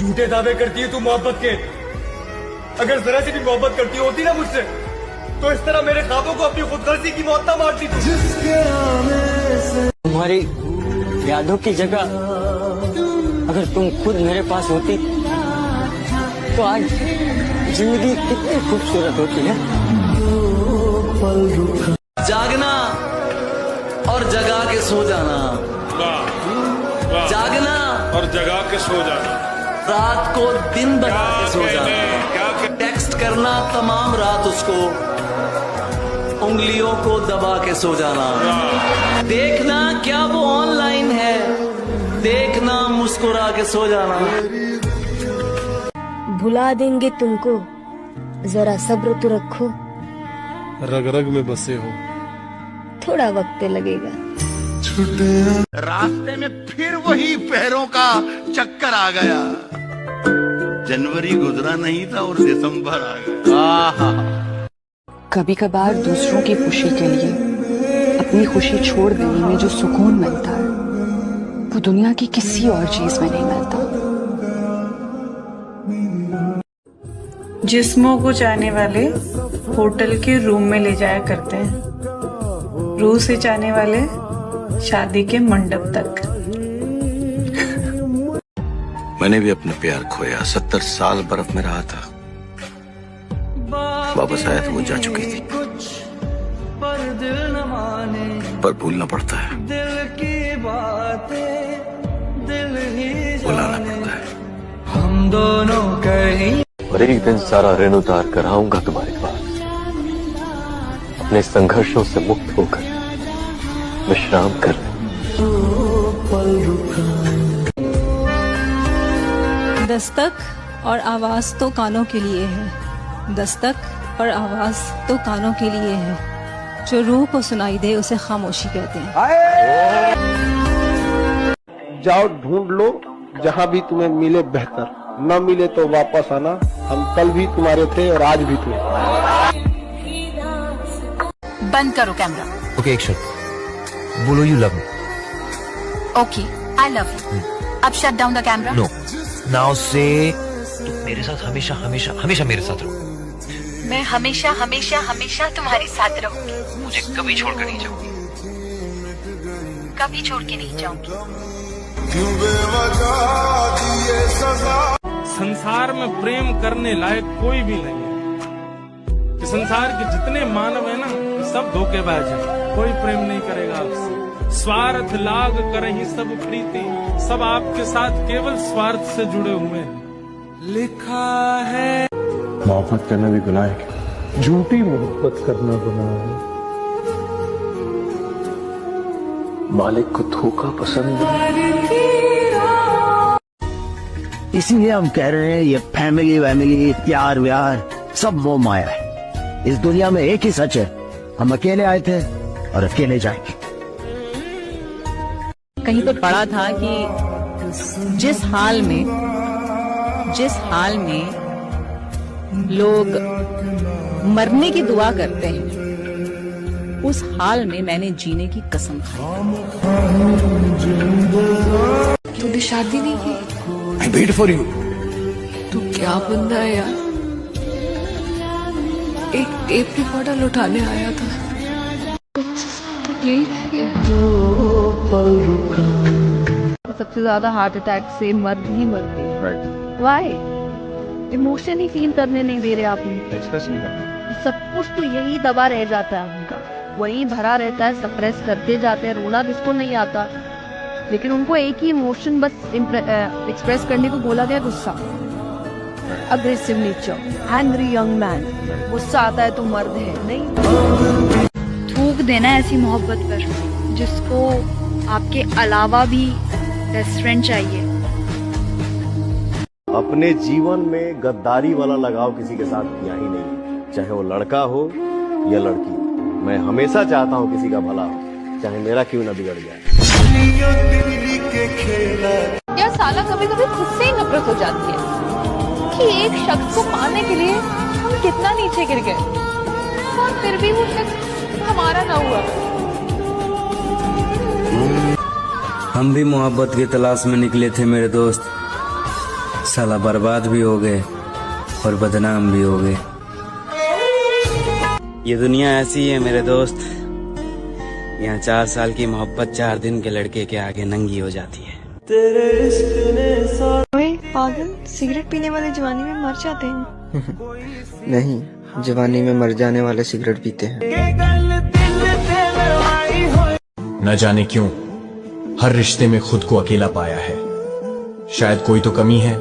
झूठे दावे करती है तू मोहब्बत के। अगर जरा सी भी मोहब्बत करती होती ना मुझसे तो इस तरह मेरे ख्वाबों को अपनी खुदगर्जी की मौत ना मारती तू। तुम्हारी यादों की जगह अगर तुम खुद मेरे पास होती तो आज जिंदगी कितनी खूबसूरत होती है। जागना और जगा के सो जाना, जागना और जगा के सो जाना, रात को दिन बना के सो जाना, टेक्स्ट करना तमाम रात उसको, उंगलियों को दबा के सो जाना, देखना क्या वो ऑनलाइन है, देखना मुस्कुरा के सो जाना। भुला देंगे तुमको, जरा सब्र तो रखो। रग रग में बसे हो, थोड़ा वक्त लगेगा। रास्ते में फिर वही पैरों का चक्कर आ गया। जनवरी गुजरा नहीं था और दिसंबर आ गया। कभी कभार दूसरों की खुशी के लिए अपनी खुशी छोड़ देने में जो सुकून मिलता है वो दुनिया की किसी और चीज में नहीं मिलता। जिस्मों को चाहने वाले होटल के रूम में ले जाया करते हैं, रूह से चाहने वाले शादी के मंडप तक। मैंने भी अपना प्यार खोया, 70 साल बर्फ में रहा था, वापस आया तो वो जा चुकी थी, पर भूलना पड़ता है, भुलाना पड़ता है। हम दोनों कहीं और एक दिन सारा ऋण उतार कर आऊंगा तुम्हारे पास, अपने संघर्षों से मुक्त होकर विश्राम कर। दस्तक और आवाज तो कानों के लिए है, दस्तक और आवाज तो कानों के लिए है, जो रूह को सुनाई दे उसे खामोशी कहते हैं। जाओ ढूंढ लो जहाँ भी तुम्हें मिले बेहतर, न मिले तो वापस आना। हम कल भी तुम्हारे थे और आज भी थे। बंद करो कैमरा। ओके, एक शर्त बोलो, you love me. Okay, I love you. अब shut down the camera. No, now से तुम मेरे साथ हमेशा हमेशा हमेशा मेरे साथ रहो। मैं हमेशा हमेशा हमेशा तुम्हारे साथ रहूंगी। मुझे कभी छोड़कर नहीं जाऊंगी, कभी छोड़ के नहीं जाऊंगी। संसार में प्रेम करने लायक कोई भी नहीं है। कि संसार के जितने मानव है ना, सब धोखेबाज है, कोई प्रेम नहीं करेगा आपसे। स्वार्थ लाग करहि सब प्रीति, सब आपके साथ केवल स्वार्थ से जुड़े हुए हैं। लिखा है मोहब्बत करना भी गुनाह है, झूठी मोहब्बत करना गुनाह है। मालिक को धोखा पसंद है। इसीलिए हम कह रहे हैं ये फैमिली वैमिली प्यार व्यार सब मोह माया है। इस दुनिया में एक ही सच है, हम अकेले आए थे और अकेले जाएंगे। कहीं पे पढ़ा था कि जिस हाल में लोग मरने की दुआ करते हैं, उस हाल में मैंने जीने की कसम खाई। तूने शादी नहीं की? I wait for you. तू क्या बंदा है यार, एक टेप रिकॉर्डर उठाने आया था, यही रह गया। सबसे ज्यादा हार्ट अटैक से मर्द ही मरते हैं। वाई? इमोशन ही फील करने नहीं दे रहे आप, एक्सप्रेस नहीं करते। सब कुछ तो यही दबा रह जाता है उनका, वही भरा रहता है, सप्रेस करते जाते हैं। रोना किसको नहीं आता, लेकिन उनको एक ही इमोशन बस एक्सप्रेस करने को बोला गया, गुस्सा। Aggressive nature, angry young man, गुस्सा आता है तो मर्द है नहीं। थूक देना ऐसी मोहब्बत पर जिसको आपके अलावा भी बेस्ट फ्रेंड चाहिए। अपने जीवन में गद्दारी वाला लगाव किसी के साथ किया ही नहीं, चाहे वो लड़का हो या लड़की। मैं हमेशा चाहता हूँ किसी का भला हो, चाहे मेरा क्यों ना बिगड़ जाए। यार साला कभी कभी खुद से ही नफरत हो जाती है कि एक शख्स को पाने के लिए हम कितना नीचे गिर गए और फिर भी वो शख्स हमारा ना हुआ। हम भी मोहब्बत की तलाश में निकले थे मेरे दोस्त, साला बर्बाद भी हो गए और बदनाम भी हो गए। ये दुनिया ऐसी है मेरे दोस्त, यहाँ 4 साल की मोहब्बत 4 दिन के लड़के के आगे नंगी हो जाती है। ओए पागल, सिगरेट पीने वाले जवानी में मर जाते हैं। नहीं, जवानी में मर जाने वाले सिगरेट पीते हैं। न जाने क्यों हर रिश्ते में खुद को अकेला पाया है। शायद कोई तो कमी है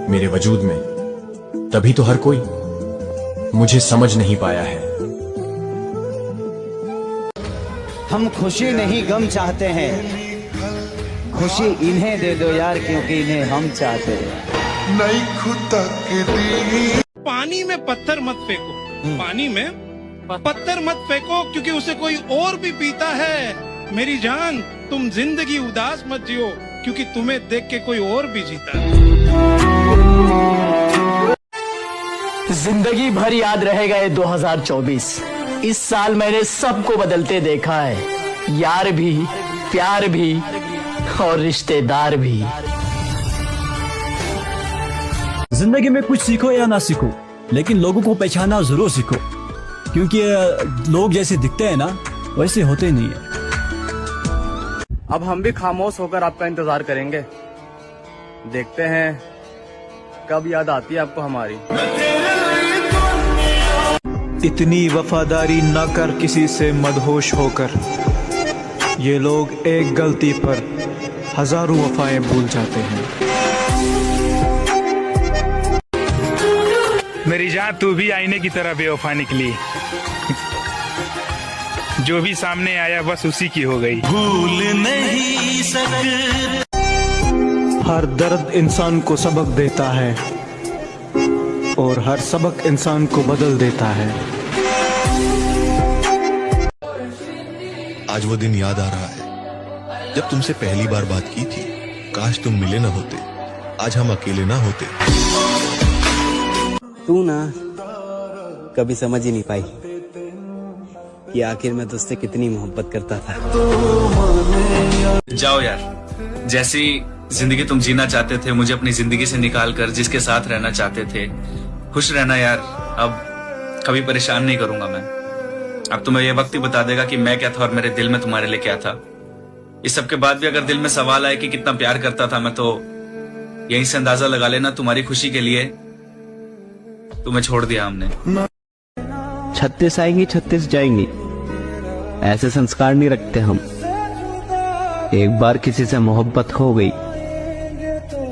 मेरे वजूद में, तभी तो हर कोई मुझे समझ नहीं पाया है। हम खुशी नहीं गम चाहते हैं, खुशी इन्हें दे दो यार, क्योंकि इन्हें हम चाहते हैं। नहीं खुद तक पानी में पत्थर मत फेंको, पानी में पत्थर मत फेंको, क्योंकि उसे कोई और भी पीता है। मेरी जान, तुम जिंदगी उदास मत जियो, क्योंकि तुम्हें देख के कोई और भी जीता है। जिंदगी भर याद रहेगा ये 2024। इस साल मैंने सबको बदलते देखा है, यार भी, प्यार भी और रिश्तेदार भी। जिंदगी में कुछ सीखो या ना सीखो, लेकिन लोगों को पहचानना जरूर सीखो, क्योंकि लोग जैसे दिखते हैं ना वैसे होते नहीं है। अब हम भी खामोश होकर आपका इंतजार करेंगे, देखते हैं कब याद आती है आपको हमारी। इतनी वफादारी न कर किसी से मदहोश होकर, ये लोग एक गलती पर हजारों वफाएं भूल जाते हैं। मेरी जान, तू भी आईने की तरह बेवफा निकली, जो भी सामने आया बस उसी की हो गई। भूल नहीं सकते। हर दर्द इंसान को सबक देता है और हर सबक इंसान को बदल देता है। आज वो दिन याद आ रहा है जब तुमसे पहली बार बात की थी। काश तुम मिले ना होते, आज हम अकेले ना होते। तू ना कभी समझ ही नहीं पाई कि आखिर मैं तुझसे कितनी मोहब्बत करता था। जाओ यार, जैसी जिंदगी तुम जीना चाहते थे, मुझे अपनी जिंदगी से निकाल कर जिसके साथ रहना चाहते थे, खुश रहना यार। अब कभी परेशान नहीं करूंगा मैं। अब तुम्हें ये वक्त ही बता देगा कि मैं क्या था और मेरे दिल में तुम्हारे लिए क्या था। इस सब के बाद भी अगर दिल में सवाल आए कि कितना प्यार करता था मैं, तो यहीं से अंदाजा लगा लेना, तुम्हारी खुशी के लिए तुम्हें छोड़ दिया हमने। 36 आएंगी 36 जाएंगी, ऐसे संस्कार नहीं रखते हम। एक बार किसी से मोहब्बत हो गई,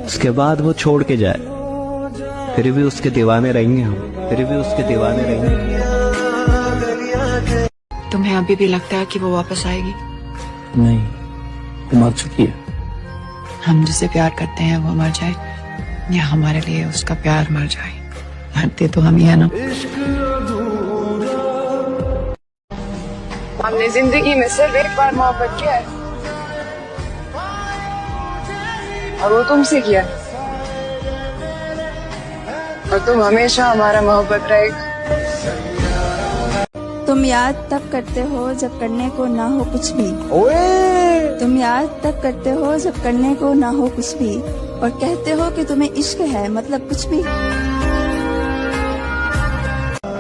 उसके बाद वो छोड़ के जाए, फिर भी उसके दीवाने रहेंगे हम, फिर भी उसके दीवाने रहेंगे। तुम्हें अभी भी लगता है कि वो वापस आएगी? नहीं, वो मर चुकी है। हम जिसे प्यार करते हैं वो मर जाए या हमारे लिए उसका प्यार मर जाए, मरते तो हम ही है ना। हमने जिंदगी में सिर्फ एक बार मोहब्बत किया है और वो तुमसे किया, और तुम हमेशा हमारा मोहब्बत रहेगा। तुम याद तब करते हो जब करने को ना हो कुछ भी। तुम याद तब करते हो जब करने को ना हो कुछ भी, और कहते हो कि तुम्हें इश्क है, मतलब कुछ भी।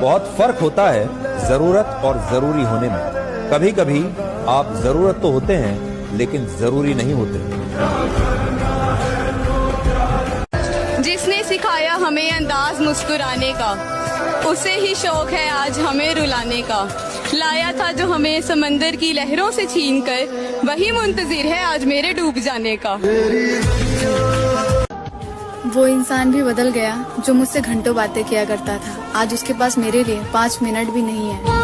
बहुत फर्क होता है जरूरत और जरूरी होने में। कभी कभी आप जरूरत तो होते हैं लेकिन जरूरी नहीं होते। जिसने सिखाया हमें अंदाज मुस्कुराने का, उसे ही शौक है आज हमें रुलाने का। लाया था जो हमें समंदर की लहरों से छीनकर, वही मुंतजिर है आज मेरे डूब जाने का। वो इंसान भी बदल गया जो मुझसे घंटों बातें किया करता था। आज उसके पास मेरे लिए 5 मिनट भी नहीं है।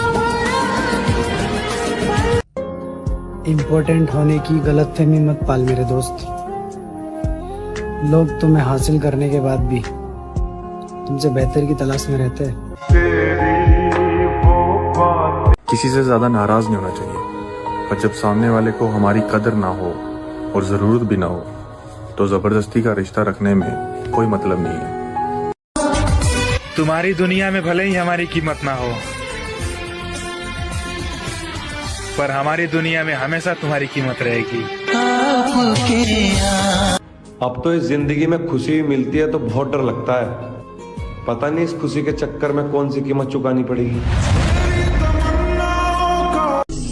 इम्पोर्टेंट होने की गलतफहमी मत पाल मेरे दोस्त। लोग तुम्हें हासिल करने के बाद भी तुमसे बेहतर की तलाश में रहते हैं। किसी से ज्यादा नाराज नहीं होना चाहिए, पर जब सामने वाले को हमारी कदर ना हो और जरूरत भी ना हो, तो जबरदस्ती का रिश्ता रखने में कोई मतलब नहीं है। तुम्हारी दुनिया में भले ही हमारी कीमत ना हो, पर हमारी दुनिया में हमेशा तुम्हारी कीमत रहेगी। अब तो इस जिंदगी में खुशी भी मिलती है तो बहुत डर लगता है, पता नहीं इस खुशी के चक्कर में कौन सी कीमत चुकानी पड़ेगी।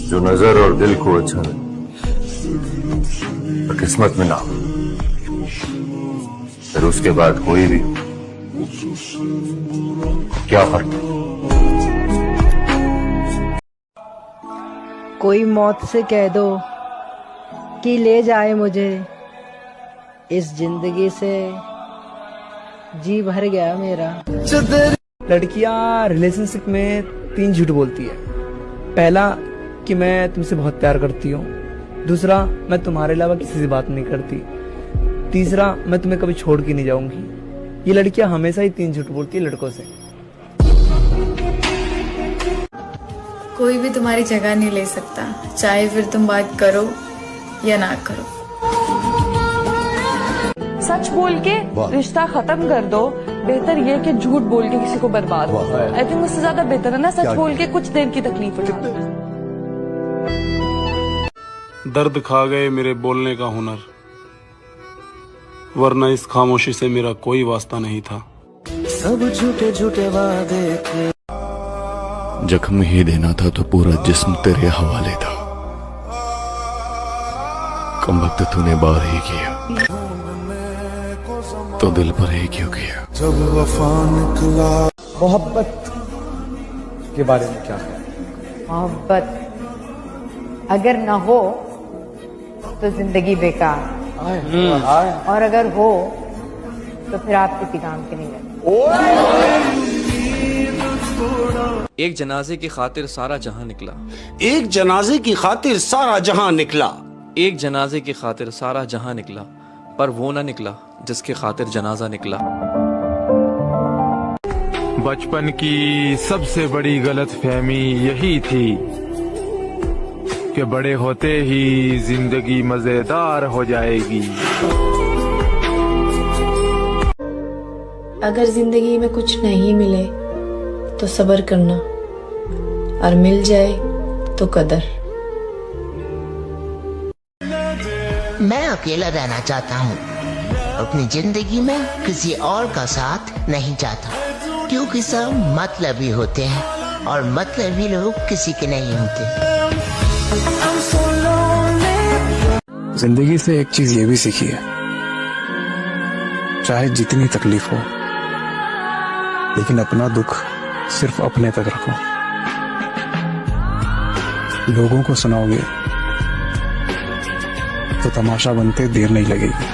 जो नजर और दिल को अच्छा लगे और किस्मत में ना हो, फिर उसके बाद कोई भी क्या फर्क। कोई मौत से कह दो कि ले जाए मुझे, इस जिंदगी से जी भर गया मेरा। लड़कियां रिलेशनशिप में 3 झूठ बोलती है। पहला कि मैं तुमसे बहुत प्यार करती हूँ, दूसरा मैं तुम्हारे अलावा किसी से बात नहीं करती, तीसरा मैं तुम्हें कभी छोड़ के नहीं जाऊंगी। ये लड़कियां हमेशा ही 3 झूठ बोलती है लड़कों से। कोई भी तुम्हारी जगह नहीं ले सकता, चाहे फिर तुम बात करो या ना करो। सच बोल के रिश्ता खत्म कर दो, बेहतर ये कि झूठ बोल के किसी को बर्बाद हो। आई थिंक उससे ज्यादा बेहतर है ना सच बोल के कुछ देर की तकलीफ उठाना। दर्द खा गए मेरे बोलने का हुनर, वरना इस खामोशी से मेरा कोई वास्ता नहीं था। सब झूठे झूठे वादे थे। जख्म ही देना था तो पूरा जिस्म तेरे हवाले था, कम वक्त तूने बार ही किया तो दिल पर ही क्यों किया। जब वफा निकला। मोहब्बत के बारे में क्या है? मोहब्बत अगर ना हो तो जिंदगी बेकार, और अगर हो तो फिर आप किसी काम के नहीं रहते। एक जनाजे की खातिर सारा जहां निकला, एक जनाजे की खातिर सारा जहां निकला, एक जनाजे की खातिर सारा जहां निकला, पर वो ना निकला जिसके खातिर जनाजा निकला। बचपन की सबसे बड़ी गलतफहमी यही थी कि बड़े होते ही जिंदगी मजेदार हो जाएगी। अगर जिंदगी में कुछ नहीं मिले तो सब्र करना, और मिल जाए तो कदर। मैं अकेला रहना चाहता हूँ, अपनी जिंदगी में किसी और का साथ नहीं चाहता, क्योंकि सब मतलबी होते हैं और मतलबी लोग किसी के नहीं होते। जिंदगी से एक चीज ये भी सीखी है, चाहे जितनी तकलीफ हो लेकिन अपना दुख सिर्फ अपने तक रखो। लोगों को सुनाओगे तो तमाशा बनते देर नहीं लगेगी।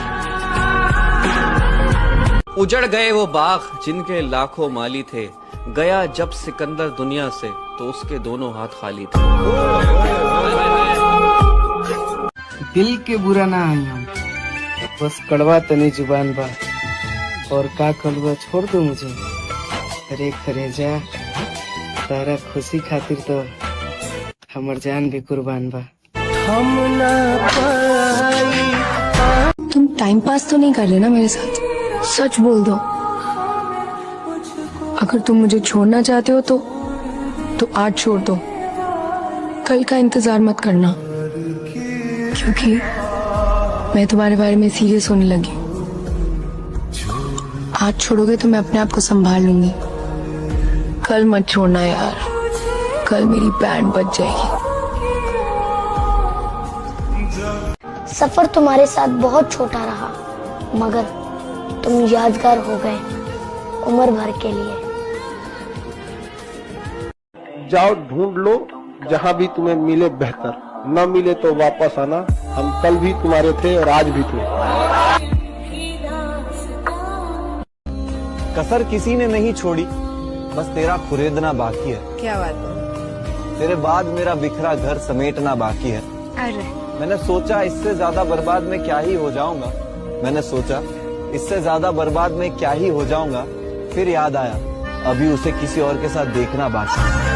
उजड़ गए वो बाग जिनके लाखों माली थे, गया जब सिकंदर दुनिया से तो उसके दोनों हाथ खाली थे। दिल के बुरा ना आई हम, बस कड़वा तनी जुबान बा, और का कलवा छोड़ दो मुझे। अरे खरेजा, तारा खुशी खातिर तो हमर जान भी कुर्बान बा। हम ना पाई। तुम टाइम पास तो नहीं कर रहे ना मेरे साथ? सच बोल दो। अगर तुम मुझे छोड़ना चाहते हो तो आज छोड़ दो, कल का इंतजार मत करना, क्योंकि मैं तुम्हारे बारे में सीरियस होने लगी। आज छोड़ोगे तो मैं अपने आप को संभाल लूंगी। कल मत छोड़ना यार, कल मेरी बैंड बज जाएगी। सफर तुम्हारे साथ बहुत छोटा रहा, मगर तुम यादगार हो गए उम्र भर के लिए। जाओ ढूंढ लो जहां भी तुम्हें मिले बेहतर, न मिले तो वापस आना, हम कल भी तुम्हारे थे और आज भी थे। कसर किसी ने नहीं छोड़ी, बस तेरा कुरेदना बाकी है। क्या बात है? तेरे बाद मेरा बिखरा घर समेटना बाकी है। अरे मैंने सोचा इससे ज्यादा बर्बाद मैं क्या ही हो जाऊंगा, मैंने सोचा इससे ज्यादा बर्बाद मैं क्या ही हो जाऊंगा, फिर याद आया अभी उसे किसी और के साथ देखना बाकी है।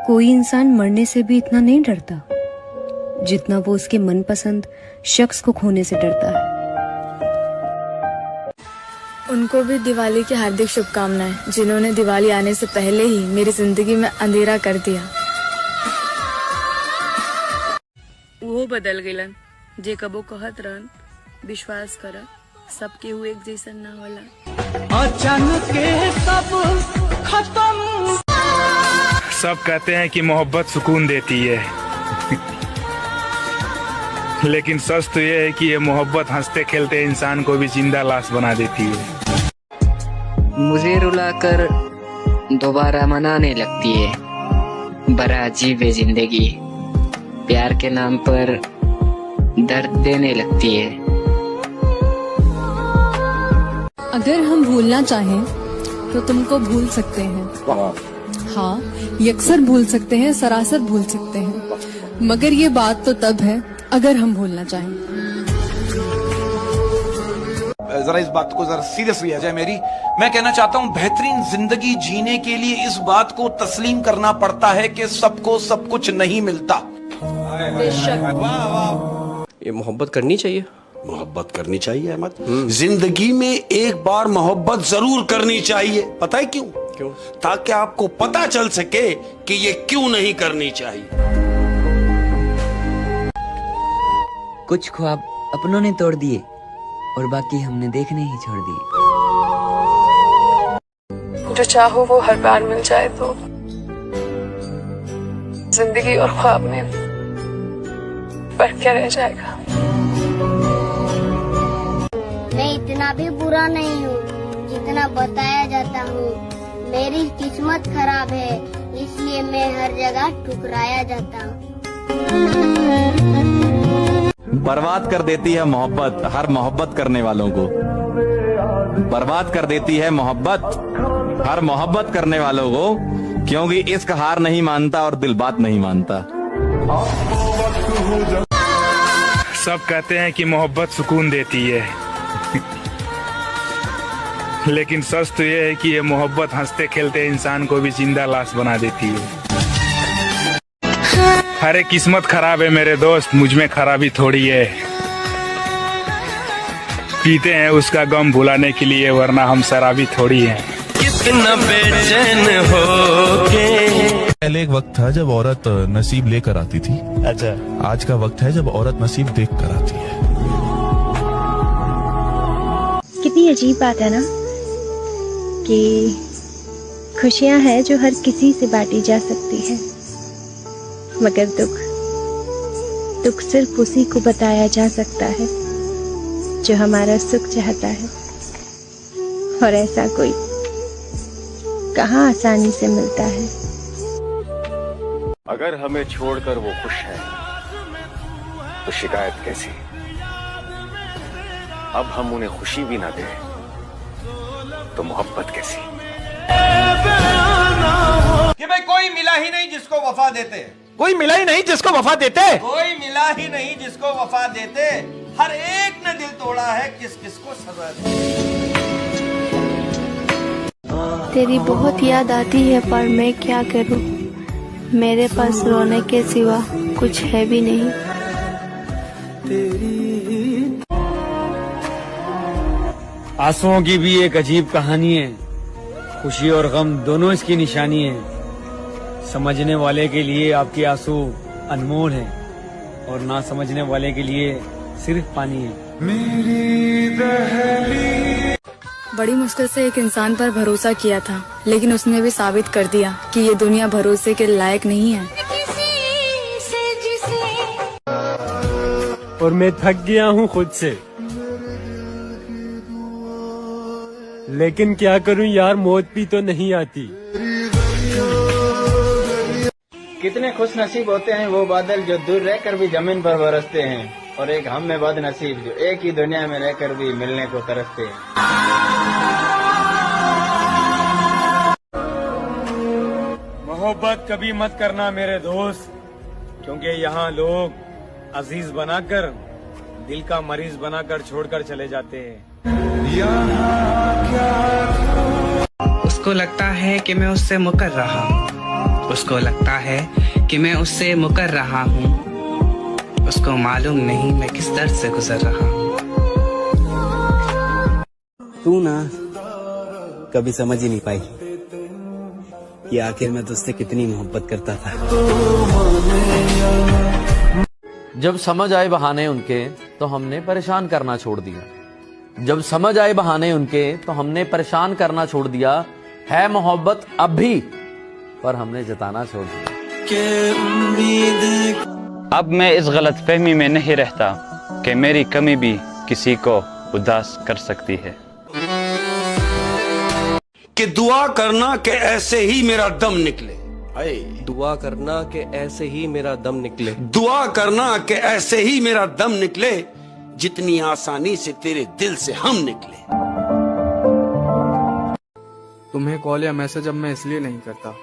कोई इंसान मरने से भी इतना नहीं डरता जितना वो उसके मनपसंद शख्स को खोने से डरता है। उनको भी दिवाली की हार्दिक शुभकामनाएं, जिन्होंने दिवाली आने से पहले ही मेरी जिंदगी में अंधेरा कर दिया। वो वो बदल गइलन जे कबो कहत रहन विश्वास कर सबके हुए एक जैसन ना होला। अचानक के सब खत्म। सब कहते हैं कि मोहब्बत सुकून देती है लेकिन सच तो ये है कि ये मोहब्बत हंसते खेलते इंसान को भी जिंदा लाश बना देती है। मुझे रुलाकर दोबारा मनाने लगती है। बड़ा अजीब है जिंदगी, प्यार के नाम पर दर्द देने लगती है। अगर हम भूलना चाहें तो तुमको भूल सकते हैं। हाँ, यकसर भूल सकते हैं, सरासर भूल सकते हैं, मगर ये बात तो तब है अगर हम भूलना चाहें। जरा इस बात को जरा सीरियस लिया जाए मेरी। मैं कहना चाहता हूँ बेहतरीन जिंदगी जीने के लिए इस बात को तस्लीम करना पड़ता है कि सबको सब कुछ नहीं मिलता। ये मोहब्बत करनी चाहिए। मोहब्बत करनी चाहिए अहमद। जिंदगी में एक बार मोहब्बत जरूर करनी चाहिए। पता है क्यों? क्यों? ताकि आपको पता चल सके कि ये क्यों नहीं करनी चाहिए। कुछ ख्वाब अपनों ने तोड़ दिए और बाकी हमने देखने ही छोड़ दिए। जो चाहो वो हर बार मिल जाए तो जिंदगी और ख्वाब में फर्क क्या रह जाएगा। मैं इतना भी बुरा नहीं हूँ जितना बताया जाता हूँ। मेरी किस्मत खराब है इसलिए मैं हर जगह ठुकराया जाता हूँ। बर्बाद कर देती है मोहब्बत हर मोहब्बत करने वालों को। बर्बाद कर देती है मोहब्बत हर मोहब्बत करने वालों को, क्योंकि इश्क हार नहीं मानता और दिल बात नहीं मानता। सब कहते हैं कि मोहब्बत सुकून देती है लेकिन सच तो ये है कि ये मोहब्बत हंसते खेलते इंसान को भी जिंदा लाश बना देती है। अरे किस्मत खराब है मेरे दोस्त, मुझ में खराबी थोड़ी है। पीते हैं उसका गम भुलाने के लिए, वरना हम शराबी थोड़ी हैं। कितना बेचैन हो के। पहले एक वक्त था जब औरत नसीब लेकर आती थी। अच्छा। आज का वक्त है जब औरत नसीब देख कर आती है। कितनी अजीब बात है ना कि खुशियां हैं जो हर किसी से बांटी जा सकती है, मगर दुख सिर्फ उसी को बताया जा सकता है जो हमारा सुख चाहता है, और ऐसा कोई कहाँ आसानी से मिलता है। अगर हमें छोड़कर वो खुश है तो शिकायत कैसी। अब हम उन्हें खुशी भी ना दें तो मोहब्बत कैसी। कि भाई कोई मिला ही नहीं जिसको वफा देते। कोई मिला ही नहीं जिसको वफा देते। कोई मिला ही नहीं जिसको वफा देते। हर एक ने दिल तोड़ा है, किस किस को सजा दी। तेरी बहुत याद आती है पर मैं क्या करूं, मेरे पास रोने के सिवा कुछ है भी नहीं। आंसुओं की भी एक अजीब कहानी है, खुशी और गम दोनों इसकी निशानी है। समझने वाले के लिए आपके आंसू अनमोल हैं और ना समझने वाले के लिए सिर्फ पानी है। बड़ी मुश्किल से एक इंसान पर भरोसा किया था, लेकिन उसने भी साबित कर दिया कि ये दुनिया भरोसे के लायक नहीं है। और मैं थक गया हूँ खुद से, लेकिन क्या करूँ यार, मौत भी तो नहीं आती। कितने खुश नसीब होते हैं वो बादल जो दूर रहकर भी जमीन पर बरसते हैं, और एक हम में बदनसीब जो एक ही दुनिया में रहकर भी मिलने को तरसते हैं। मोहब्बत कभी मत करना मेरे दोस्त, क्योंकि यहाँ लोग अजीज बनाकर दिल का मरीज बनाकर छोड़कर चले जाते हैं। उसको लगता है कि मैं उससे मुकर रहा हूँ, उसको लगता है कि मैं उससे मुकर रहा हूँ, उसको मालूम नहीं मैं किस दर्द से गुजर रहा हूँ। तू ना कभी समझ ही नहीं पाई कि आखिर मैं तुझसे कितनी मोहब्बत करता था। जब समझ आए बहाने उनके तो हमने परेशान करना छोड़ दिया। जब समझ आए बहाने उनके तो हमने परेशान करना छोड़ दिया। है मोहब्बत अब भी, पर हमने जताना छोड़ दिया। अब मैं इस गलतफहमी में नहीं रहता कि मेरी कमी भी किसी को उदास कर सकती है। कि दुआ करना कि ऐसे ही मेरा दम निकले। दुआ करना कि ऐसे ही मेरा दम निकले। दुआ करना कि ऐसे ही मेरा दम निकले, जितनी आसानी से तेरे दिल से हम निकले। तुम्हें कॉल या मैसेज अब मैं इसलिए नहीं करता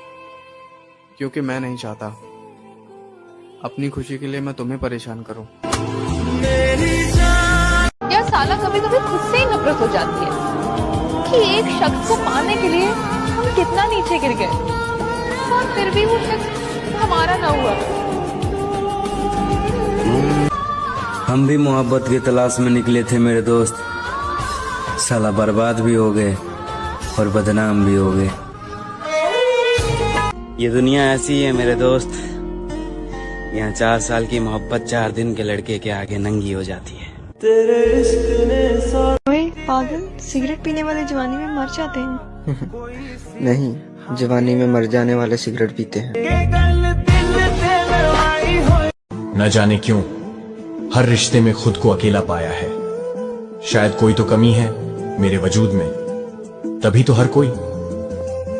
क्योंकि मैं नहीं चाहता अपनी खुशी के लिए मैं तुम्हें परेशान करूं। यार साला कभी कभी खुद से ही नफरत हो जाती है कि एक शख्स को पाने के लिए हम कितना नीचे गिर गए और फिर भी वो शख्स हमारा ना हुआ। हम भी मोहब्बत की तलाश में निकले थे मेरे दोस्त, साला बर्बाद भी हो गए और बदनाम भी हो गए। ये दुनिया ऐसी है मेरे दोस्त, यहाँ 4 साल की मोहब्बत 4 दिन के लड़के के आगे नंगी हो जाती है। ओए पागल, सिगरेट पीने वाले जवानी में मर जाते हैं। नहीं, जवानी में मर जाने वाले सिगरेट पीते हैं। न जाने क्यों हर रिश्ते में खुद को अकेला पाया है। शायद कोई तो कमी है मेरे वजूद में, तभी तो हर कोई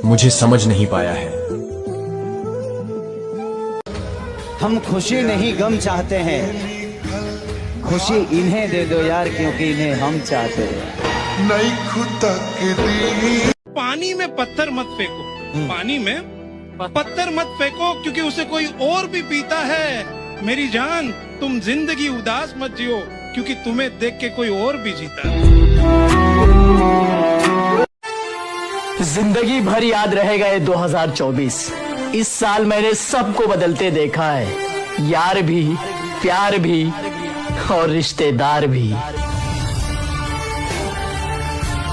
मुझे समझ नहीं पाया है। हम खुशी नहीं गम चाहते हैं, खुशी इन्हें दे दो यार क्योंकि इन्हें हम चाहते हैं। नहीं खुदा के दी। पानी में पत्थर मत फेंको, पानी में पत्थर मत फेंको क्योंकि उसे कोई और भी पीता है। मेरी जान, तुम जिंदगी उदास मत जियो क्योंकि तुम्हें देख के कोई और भी जीता है। जिंदगी भर याद रहेगा ये 2024। इस साल मैंने सबको बदलते देखा है, यार भी, प्यार भी और रिश्तेदार भी।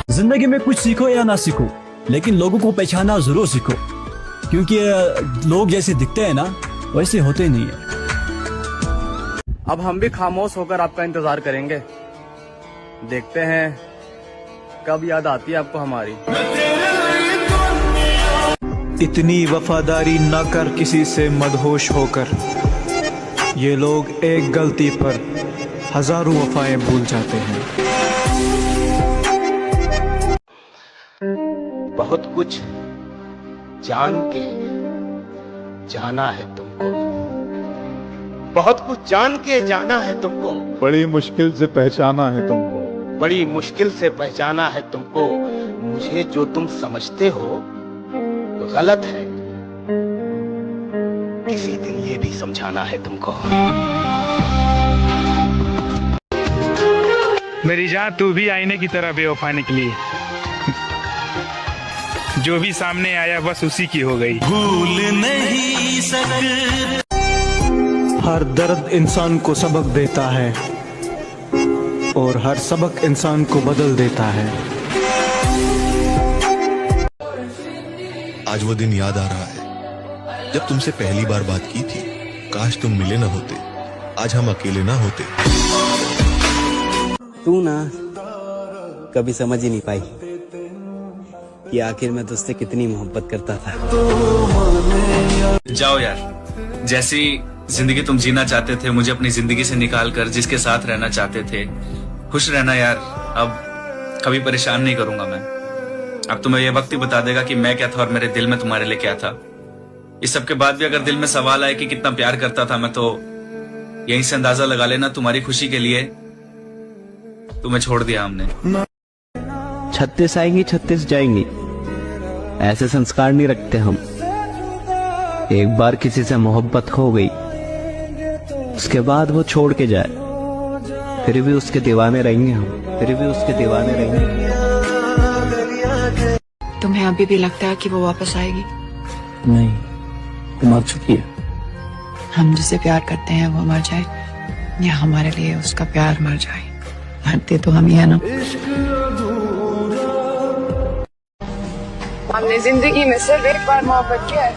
जिंदगी में कुछ सीखो या ना सीखो, लेकिन लोगों को पहचाना जरूर सीखो, क्योंकि लोग जैसे दिखते हैं ना वैसे होते नहीं है। अब हम भी खामोश होकर आपका इंतजार करेंगे, देखते हैं कब याद आती है आपको हमारी। इतनी वफादारी न कर किसी से मदहोश होकर, ये लोग एक गलती पर हजारों वफाएं भूल जाते हैं। बहुत कुछ जान के जाना है तुमको, बहुत कुछ जान के जाना है तुमको, बड़ी मुश्किल से पहचाना है तुमको, बड़ी मुश्किल से पहचाना है तुमको। मुझे जो तुम समझते हो तो गलत है, किसी दिन ये भी समझाना है तुमको। मेरी जान, तू भी आईने की तरह बेवफा निकली। जो भी सामने आया बस उसी की हो गई। भूल नहीं सकते। हर दर्द इंसान को सबक देता है और हर सबक इंसान को बदल देता है। आज वो दिन याद आ रहा है जब तुमसे पहली बार बात की थी। काश तुम मिले ना होते, आज हम अकेले ना होते। तू ना कभी समझ ही नहीं पाई कि आखिर मैं तुझसे कितनी मोहब्बत करता था। जाओ यार, जैसी जिंदगी तुम जीना चाहते थे, मुझे अपनी जिंदगी से निकाल कर जिसके साथ रहना चाहते थे, खुश रहना यार। अब कभी परेशान नहीं करूंगा मैं। अब तुम्हें यह वक्त ही बता देगा कि मैं क्या था और मेरे दिल में तुम्हारे लिए क्या था। इस सब के बाद भी अगर दिल में सवाल आए कि कितना प्यार करता था मैं, तो यहीं से अंदाजा लगा लेना। तुम्हारी खुशी के लिए तुम्हें छोड़ दिया हमने। 36 आएंगी 36 जाएंगी, ऐसे संस्कार नहीं रखते हम। एक बार किसी से मोहब्बत हो गई, उसके बाद वो छोड़ के जाए, फिर भी उसके दीवाने रहेंगे हम, फिर भी उसके दीवाने रहेंगे। तुम्हें अभी भी लगता है कि वो वापस आएगी? नहीं, तुम मर चुकी है। हम जिसे प्यार करते हैं वो मर जाए या हमारे लिए उसका प्यार मर जाए, मरते तो हम ही है ना। हमने जिंदगी में सिर्फ एक बार मोहब्बत किया है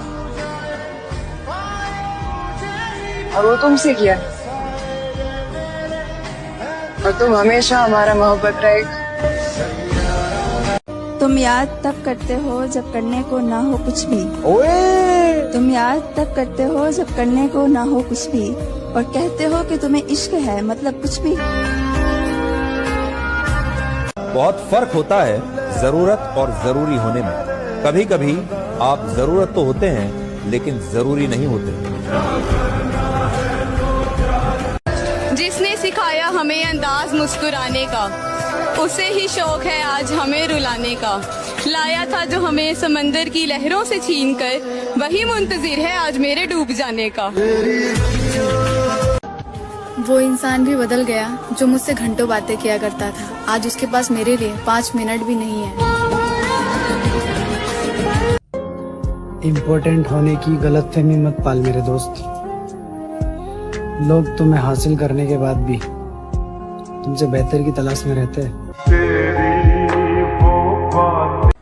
और वो तुमसे किया है। तो तुम हमेशा हमारा मोहब्बत रहेगा। तुम याद तब करते हो जब करने को ना हो कुछ भी। तुम याद तब करते हो जब करने को ना हो कुछ भी, और कहते हो कि तुम्हें इश्क है, मतलब कुछ भी। बहुत फर्क होता है जरूरत और जरूरी होने में। कभी कभी आप जरूरत तो होते हैं लेकिन जरूरी नहीं होते। जिसने सिखाया हमें अंदाज मुस्कुराने का, उसे ही शौक है आज हमें रुलाने का। लाया था जो हमें समंदर की लहरों से छीन कर, वही मुंतजिर है आज मेरे डूब जाने का। वो इंसान भी बदल गया जो मुझसे घंटों बातें किया करता था। आज उसके पास मेरे लिए 5 मिनट भी नहीं है। इम्पोर्टेंट होने की गलतफहमी मत पाल मेरे दोस्त। लोग तुम्हें हासिल करने के बाद भी तुमसे बेहतर की तलाश में रहते हैं।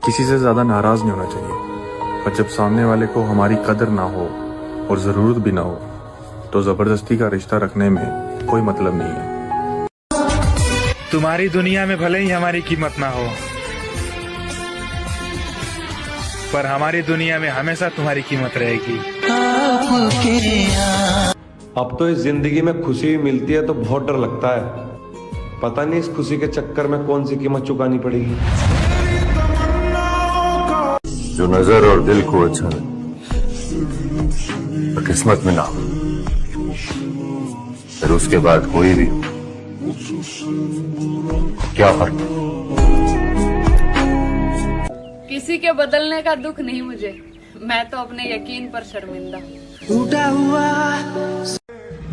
किसी से ज्यादा नाराज नहीं होना चाहिए, पर जब सामने वाले को हमारी कदर ना हो और जरूरत भी ना हो तो जबरदस्ती का रिश्ता रखने में कोई मतलब नहीं है। तुम्हारी दुनिया में भले ही हमारी कीमत ना हो, पर हमारी दुनिया में हमेशा तुम्हारी कीमत रहेगी। अब तो इस जिंदगी में खुशी मिलती है तो बहुत डर लगता है। पता नहीं इस खुशी के चक्कर में कौन सी कीमत चुकानी पड़ेगी। जो नजर और दिल को अच्छा किस्मत में ना हो, फिर उसके बाद कोई भी क्या फर्क। किसी के बदलने का दुख नहीं मुझे, मैं तो अपने यकीन पर शर्मिंदा। टूटा हुआ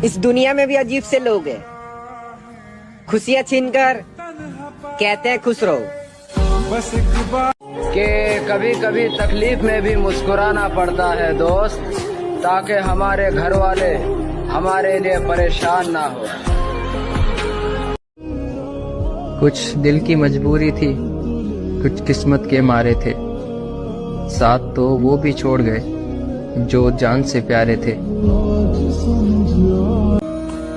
इस दुनिया में भी अजीब से लोग हैं, खुशियाँ छीनकर कहते हैं खुश रहो। कि कभी कभी तकलीफ में भी मुस्कुराना पड़ता है दोस्त, ताकि हमारे घर वाले हमारे लिए परेशान ना हो। कुछ दिल की मजबूरी थी, कुछ किस्मत के मारे थे, साथ तो वो भी छोड़ गए जो जान से प्यारे थे।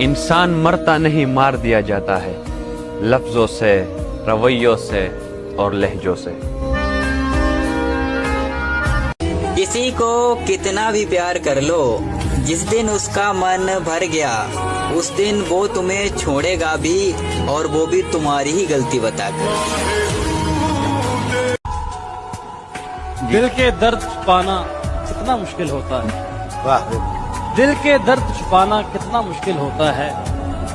इंसान मरता नहीं, मार दिया जाता है, लफ्जों से, रवैयों से और लहजों से। किसी को कितना भी प्यार कर लो, जिस दिन उसका मन भर गया उस दिन वो तुम्हें छोड़ेगा भी, और वो भी तुम्हारी ही गलती बताकर। दिल के दर्द छुपाना कितना मुश्किल होता है। वाह। दिल के दर्द छुपाना कितना मुश्किल होता है,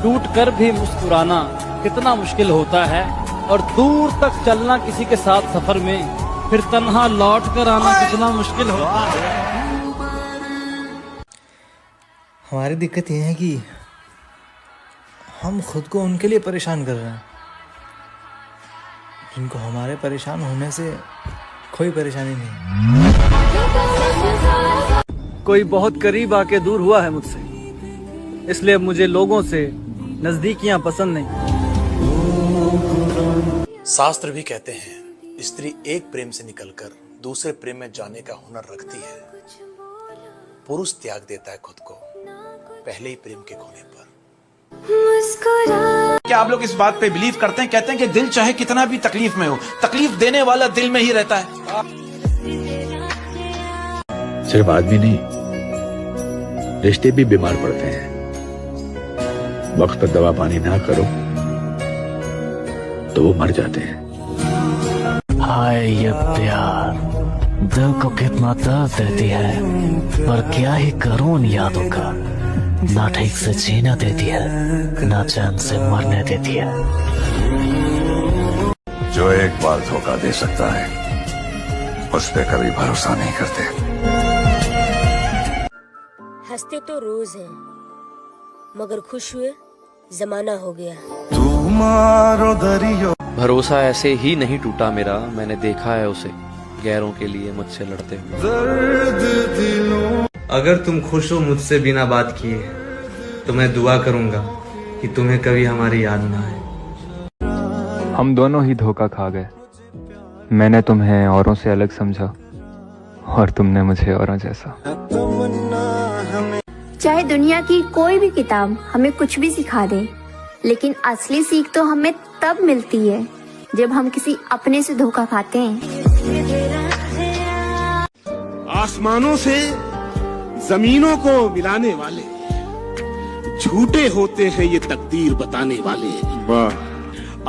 टूट कर भी मुस्कुराना कितना मुश्किल होता है, और दूर तक चलना किसी के साथ सफर में, फिर तन्हा लौट कर आना कितना मुश्किल होता है। हमारी दिक्कत यह है कि हम खुद को उनके लिए परेशान कर रहे हैं जिनको हमारे परेशान होने से कोई परेशानी नहीं। कोई बहुत करीब आके दूर हुआ है मुझसे, इसलिए मुझे लोगों से नजदीकियां पसंद नहीं। शास्त्र भी कहते हैं स्त्री एक प्रेम से निकलकर दूसरे प्रेम में जाने का हुनर रखती है। पुरुष त्याग देता है खुद को पहले ही प्रेम के खोने पर। क्या आप लोग इस बात पे बिलीव करते हैं? कहते हैं कि दिल चाहे कितना भी तकलीफ में हो, तकलीफ देने वाला दिल में ही रहता है। सिर्फ आदमी नहीं, रिश्ते भी बीमार पड़ते हैं। वक्त पर दवा पानी ना करो तो वो मर जाते हैं। हाय ये प्यार दिल को कितना दर्द देती है, पर क्या ही करूं उन यादों का। ना ठीक से जीना देती है, ना चैन से मरने देती है। जो एक बार धोखा दे सकता है उस पे कभी भरोसा नहीं करते। हंसते तो रोज हैं, मगर खुश हुए जमाना हो गया। भरोसा ऐसे ही नहीं टूटा मेरा, मैंने देखा है उसे गैरों के लिए मुझसे लड़ते हुए। अगर तुम खुश हो मुझसे बिना बात किए तो मैं दुआ करूंगा कि तुम्हें कभी हमारी याद ना आए। हम दोनों ही धोखा खा गए। मैंने तुम्हें औरों से अलग समझा और तुमने मुझे औरों जैसा। चाहे दुनिया की कोई भी किताब हमें कुछ भी सिखा दे, लेकिन असली सीख तो हमें तब मिलती है जब हम किसी अपने से धोखा खाते हैं। आसमानों से जमीनों को मिलाने वाले झूठे होते हैं ये तकदीर बताने वाले। वाह।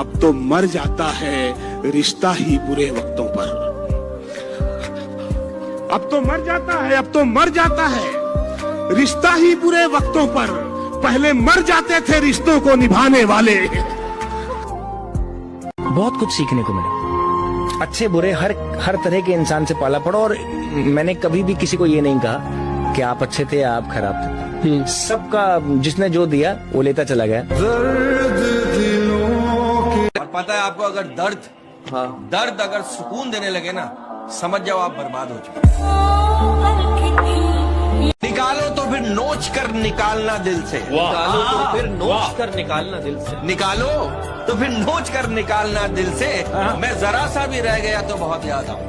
अब तो मर जाता है रिश्ता ही बुरे वक्तों पर। अब तो मर जाता है रिश्ता ही बुरे वक्तों पर। पहले मर जाते थे रिश्तों को निभाने वाले। बहुत कुछ सीखने को मिला। अच्छे बुरे हर तरह के इंसान से पाला पड़ा, और मैंने कभी भी किसी को ये नहीं कहा कि आप अच्छे थे या आप खराब थे। सबका जिसने जो दिया वो लेता चला गया। और पता है आपको, अगर दर्द अगर सुकून देने लगे ना, समझ जाओ आप बर्बाद हो चुके। निकालो तो फिर नोच कर निकालना दिल से। निकालो तो फिर नोच कर निकालना दिल से। निकालो तो फिर नोच कर निकालना दिल से। मैं जरा सा भी रह गया तो बहुत याद आऊं।